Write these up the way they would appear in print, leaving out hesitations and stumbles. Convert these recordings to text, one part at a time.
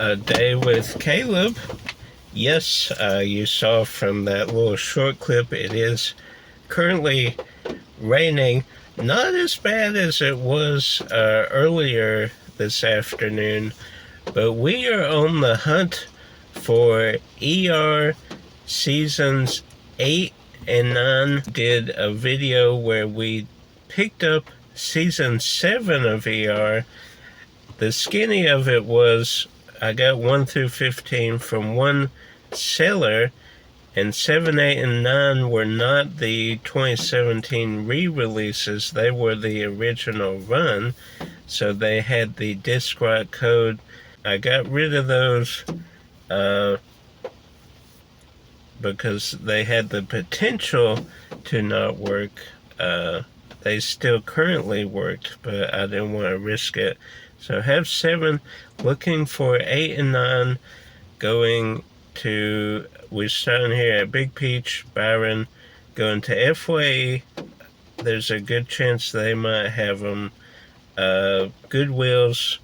A day with Caleb. Yes, you saw from that little short clip, it is currently raining. Not as bad as it was earlier this afternoon, but we are on the hunt for ER seasons 8 and 9. Did a video where we picked up season 7 of ER. The skinny of it was I got 1 through 15 from one seller, and 7, 8, and 9 were not the 2017 re-releases. They were the original run, so they had the disc rot code. I got rid of those because they had the potential to not work. They still currently worked, but I didn't want to risk it. So have 7, looking for 8 and 9, going to, we're starting here at Big Peach, Byron, going to FYE. There's a good chance they might have them. Goodwill's,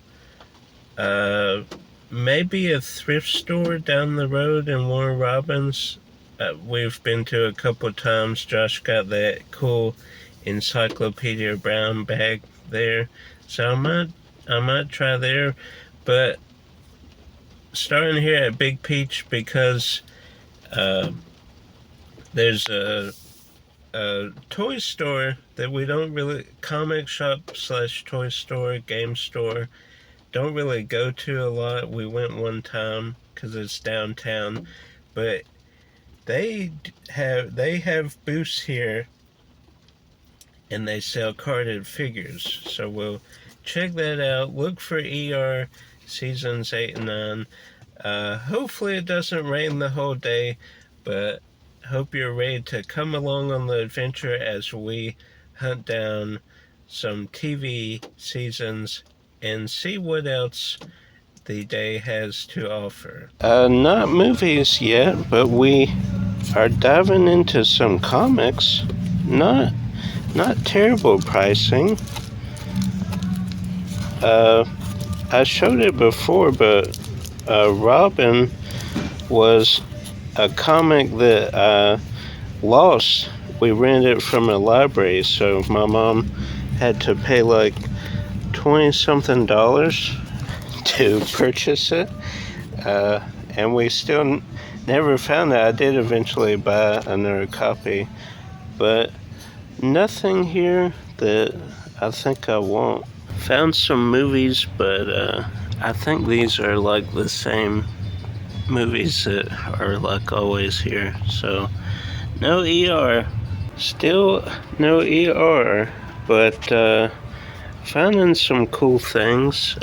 maybe a thrift store down the road in Warner Robins. We've been to a couple times. Josh got that cool Encyclopedia Brown bag there, so I might try there. But starting here at Big Peach because there's a toy store that we don't really, comic shop / toy store, game store, don't really go to a lot. We went one time because it's downtown, but they have booths here and they sell carded figures, so we'll check that out. Look for ER seasons 8 and 9. Hopefully it doesn't rain the whole day, but hope you're ready to come along on the adventure as we hunt down some TV seasons and see what else the day has to offer. Not movies yet, but we are diving into some comics. Not terrible pricing. I showed it before, but Robin was a comic that I lost. We rented it from a library, so my mom had to pay like $20-something to purchase it, and we still never found it. I did eventually buy another copy, but nothing here that I think I want. Found some movies, but I think these are like the same movies that are like always here. So no ER, still no ER, but finding some cool things.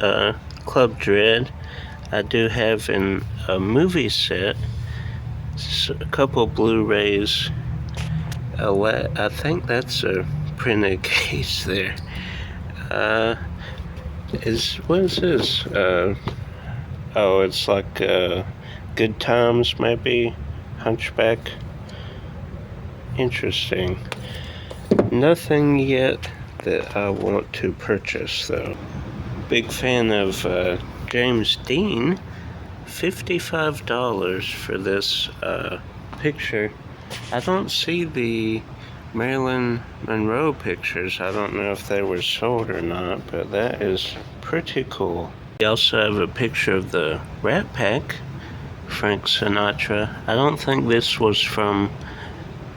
Club Dread, I do have in a movie set, a couple Blu-rays. I think that's a printed case there. What is this? Oh, it's like Good Times, maybe. Hunchback. Interesting. Nothing yet that I want to purchase, though. Big fan of James Dean. $55 for this picture. I don't see the Marilyn Monroe pictures. I don't know if they were sold or not, but that is pretty cool. We also have a picture of the Rat Pack, Frank Sinatra. I don't think this was from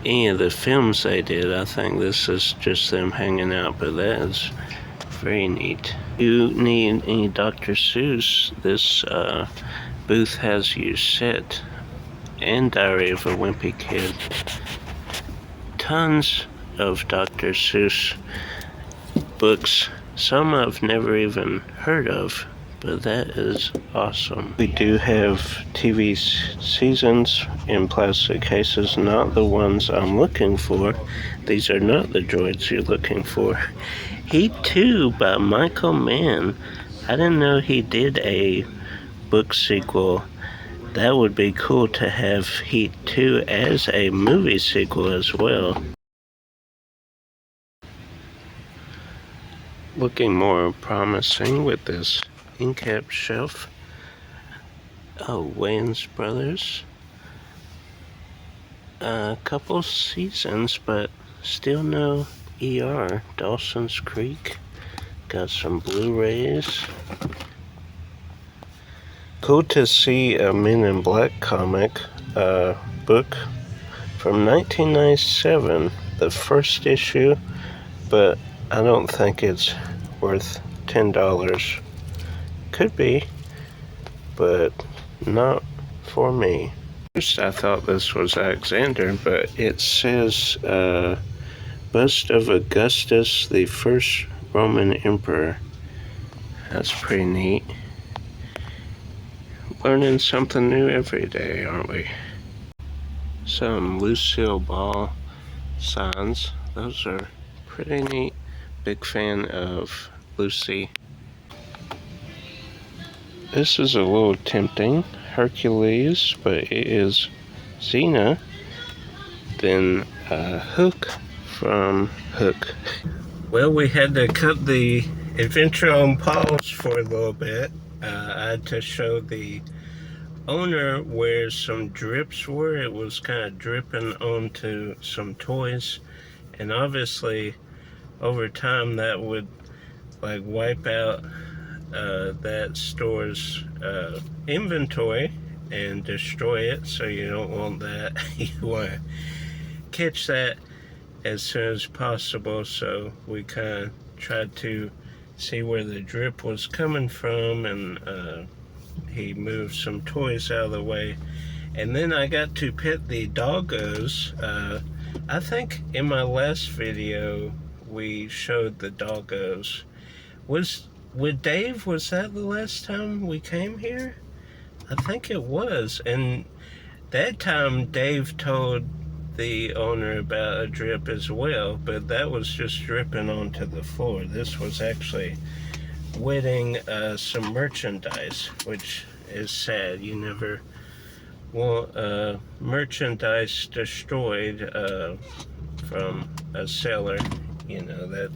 any of the films they did. I think this is just them hanging out, but that is very neat. If you need any Dr. Seuss, this booth has you set, and Diary of a Wimpy Kid. Tons of Dr. Seuss books. Some I've never even heard of, but that is awesome. We do have TV seasons in plastic cases, not the ones I'm looking for. These are not the droids you're looking for. Heat 2 by Michael Mann. I didn't know he did a book sequel. That would be cool to have Heat 2 as a movie sequel as well. Looking more promising with this end cap shelf. Oh, Wayans Brothers. A couple seasons, but still no ER. Dawson's Creek. Got some Blu-rays. Cool to see a Men in Black comic book from 1997, the first issue, but I don't think it's worth $10. Could be, but not for me. First, I thought this was Alexander, but it says bust of Augustus, the first Roman emperor. That's pretty neat. Learning something new every day, aren't we? Some Lucille Ball signs. Those are pretty neat. Big fan of Lucy. This is a little tempting. Hercules, but it is Xena. Then Hook from Hook. Well, we had to cut the adventure on pause for a little bit. I had to show the owner where some drips were. It was kind of dripping onto some toys, and obviously over time that would like wipe out that store's inventory and destroy it, so you don't want that. You want to catch that as soon as possible. So we kind of tried to see where the drip was coming from, and he moved some toys out of the way. And then I got to pet the doggos. I think in my last video we showed the doggos. With Dave, was that the last time we came here? I think it was. And that time Dave told the owner about a drip as well, but that was just dripping onto the floor. This was actually wetting some merchandise, which is sad. You never want merchandise destroyed from a seller. You know, that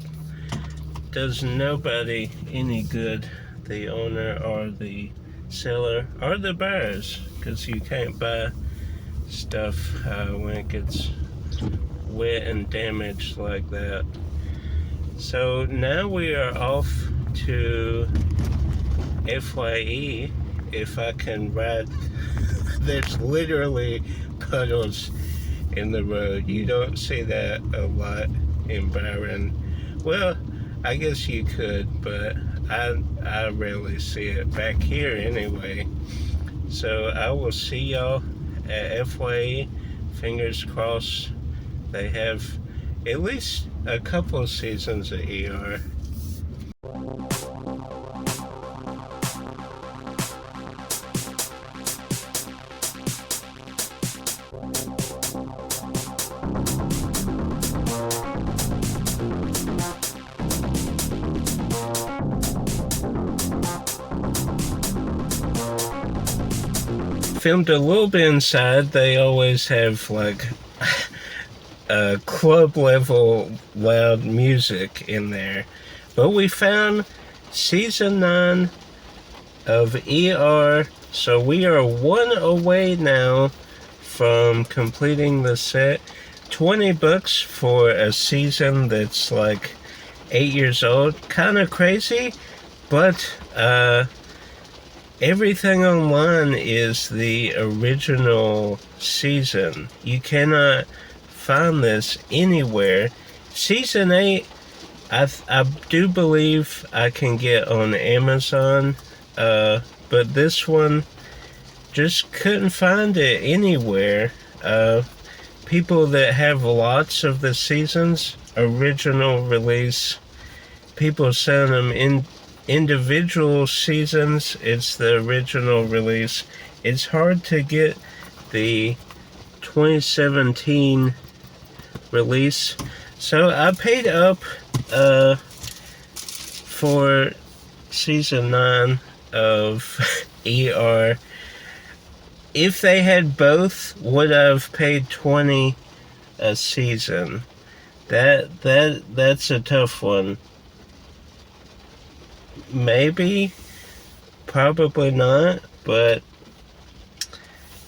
does nobody any good, the owner or the seller or the buyers, because you can't buy stuff when it gets wet and damaged like that. So now we are off to FYE. If I can ride, there's literally puddles in the road. You don't see that a lot in Byron. Well, I guess you could, but I rarely see it back here anyway. So I will see y'all at FYE. Fingers crossed they have at least a couple of seasons of ER. Filmed a little bit inside. They always have like club level loud music in there. But we found season 9 of ER, so we are one away now from completing the set. $20 for a season that's like 8 years old. Kind of crazy, but everything online is the original season. You cannot find this anywhere. Season 8, I do believe I can get on Amazon, but this one just couldn't find it anywhere. People that have lots of the seasons, original release, people send them in individual seasons. It's the original release. It's hard to get the 2017 release. So I paid up for season 9 of ER. If they had both, would have paid $20 a season. That's a tough one. Maybe, probably not, but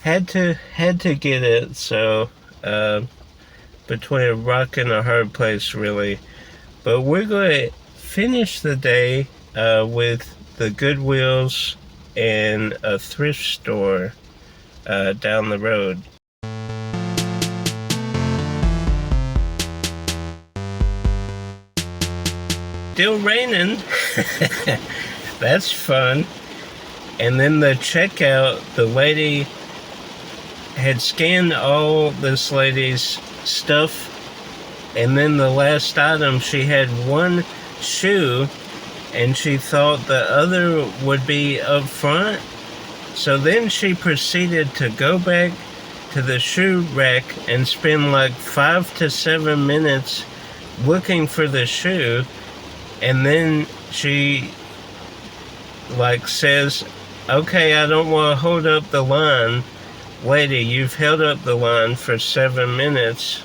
had to get it. So between a rock and a hard place, really. But we're going to finish the day with the Goodwills and a thrift store down the road. Still raining. That's fun. And then the checkout, the lady had scanned all this lady's stuff, and then the last item, she had one shoe, and she thought the other would be up front. So then she proceeded to go back to the shoe rack and spend like 5 to 7 minutes looking for the shoe. And then she like says, okay, I don't want to hold up the line. Lady, you've held up the line for 7 minutes.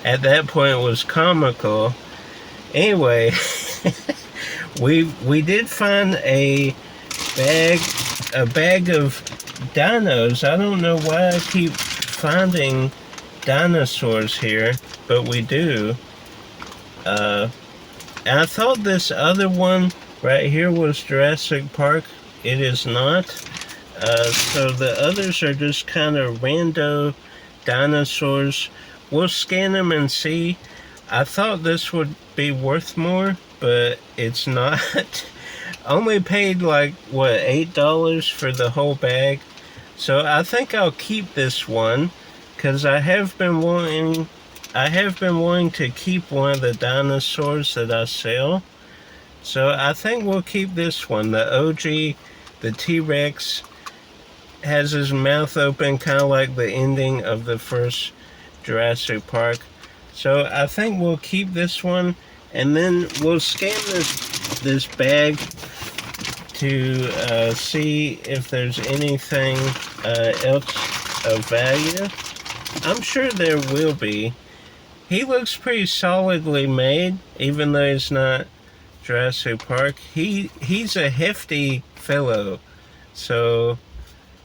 At that point, it was comical. Anyway, we did find a bag of dinos. I don't know why I keep finding dinosaurs here, but we do. And I thought this other one right here was Jurassic Park. It is not. So the others are just kind of rando dinosaurs. We'll scan them and see. I thought this would be worth more, but it's not. Only paid like, what, $8 for the whole bag. So I think I'll keep this one, because I have been wanting to keep one of the dinosaurs that I sell. So I think we'll keep this one. The OG, the T-Rex, has his mouth open, kind of like the ending of the first Jurassic Park. So I think we'll keep this one, and then we'll scan this bag to see if there's anything else of value. I'm sure there will be. He looks pretty solidly made, even though he's not Jurassic Park. He's a hefty fellow, so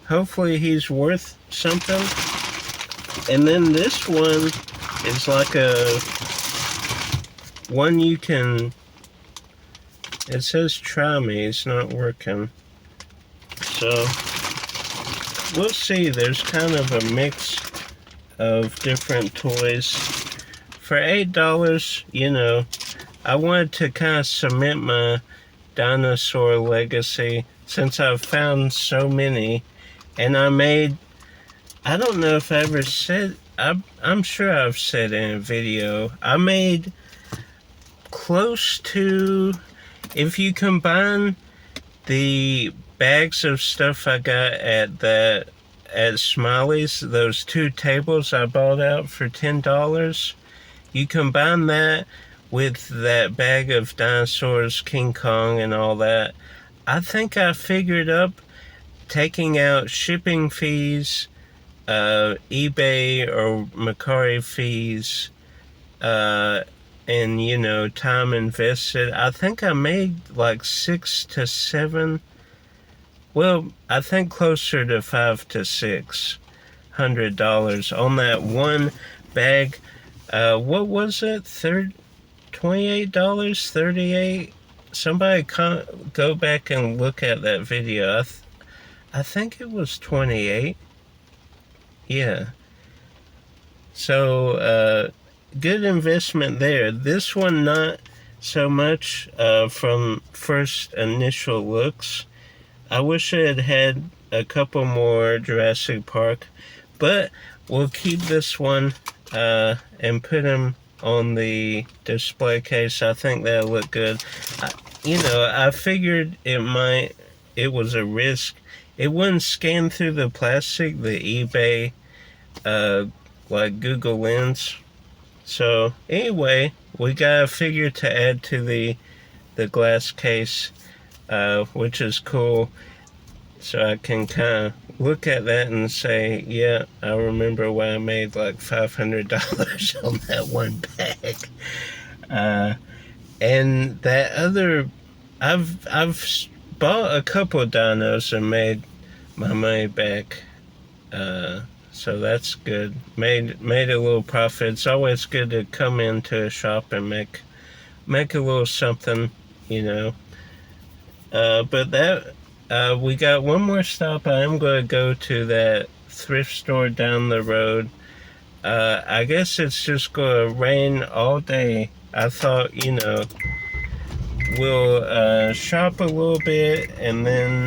hopefully he's worth something. And then this one is like a one you can, it says try me, it's not working. So we'll see. There's kind of a mix of different toys. For $8, you know, I wanted to kind of cement my dinosaur legacy since I've found so many. And I don't know if I ever said, I'm sure I've said in a video, I made close to, if you combine the bags of stuff I got at Smiley's, those 2 tables I bought out for $10, you combine that with that bag of dinosaurs, King Kong and all that, I think I figured up, taking out shipping fees, eBay or Mercari fees, and, you know, time invested, I think I made like $600 to $700, well, I think closer to $500 to $600 on that one bag. What was it? $28? $38? Somebody go back and look at that video. I think it was 28. Yeah. So, good investment there. This one, not so much from first initial looks. I wish I had had a couple more Jurassic Park, but we'll keep this one and put him on the display case. I think that'll look good. I figured it was a risk. It wouldn't scan through the plastic, the eBay, like Google Lens. So anyway, we got a figure to add to the glass case, which is cool. So I can kind of look at that and say, yeah, I remember why I made like $500 on that one bag. And that other, I've bought a couple of dinos and made my money back. So that's good. Made a little profit. It's always good to come into a shop and make a little something, you know. But that we got one more stop. I am going to go to that thrift store down the road. I guess it's just going to rain all day. I thought, we'll shop a little bit, and then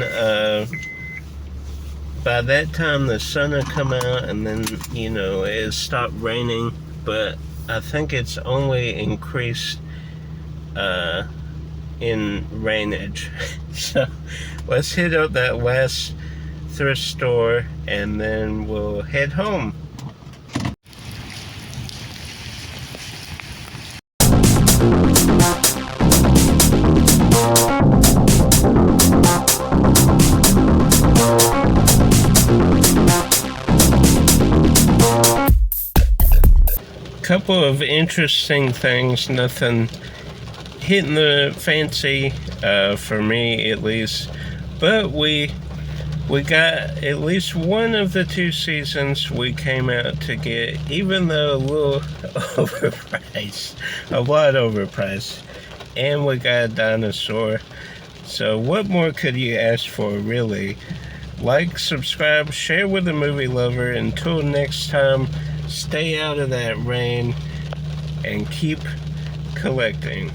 by that time the sun will come out, and then it stopped raining. But I think it's only increased in rainage. So let's hit up that last thrift store and then we'll head home. Couple of interesting things, nothing hitting the fancy, for me at least, but we got at least one of the 2 seasons we came out to get, even though a little overpriced, a lot overpriced, and we got a dinosaur. So what more could you ask for, really? Like, subscribe, share with a movie lover. Until next time, stay out of that rain and keep collecting.